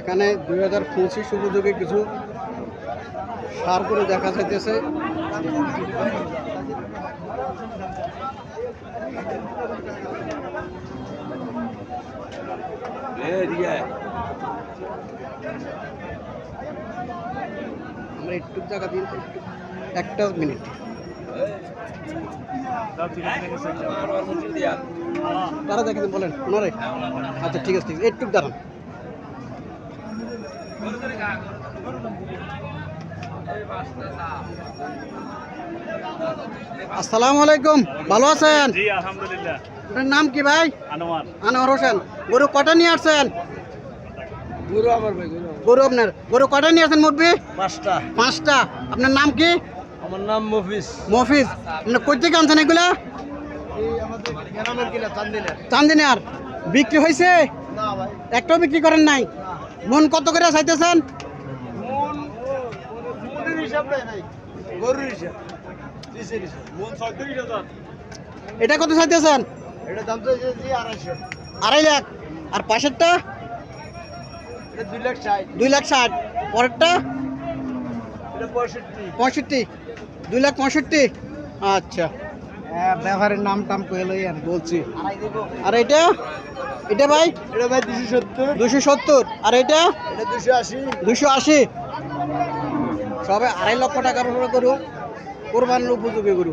এখানে 2025 উপযোগী কিছু সার করে দেখা যাইতেছে। আমরা একটু জায়গা দিন, একটা মিনিট। তারা দেখেন, বলেন ওনারে। আচ্ছা ঠিক আছে, ঠিক আছে, একটু দাঁড়ান। আসসালামু আলাইকুম, ভালো আছেন? জি আলহামদুলিল্লাহ। আপনার নাম কি ভাই? আনোয়ার। আনোয়ার হোসেন। গরু কটা নিয়ে আসছেন? গুরু আমার ভাই, গরু আপনার, গরু কটা নিয়ে আসছেন? মুরব্বি 5টা। 5টা। আপনার নাম কি? আমার নাম মফিজ। মফিজ। আপনি কই থেকে আনছেন এগুলা? এই আমাদের গ্রামের কিনা চান্দিনার। চান্দিনার। বিক্রি হয়েছে? না ভাই, একটাও বিক্রি করেন নাই? মন কত করে চাইতেছেন? মনের হিসাব নাই ভাই, গরুর হিসাব, পিসের হিসাব। মন 36,000। এটা কত চাইতেছেন? এটা দাম তো 250। 2.5 লাখ। আর পাশেরটা? এটা 2,60,000। 2,60,000। পরেরটা? এটা 65। 65। 2,65,000। আচ্ছা, ব্যাপারের নাম টাম কয়ে লই আর বলছি। আড়াই দেব। আর এটা? এটা ভাই এটা ভাই 270। 270। আর এটা? এটা 280। 280। সবে 2.5 লক্ষ টাকার উপরে গরু, কোরবানির উপযোগী গরু।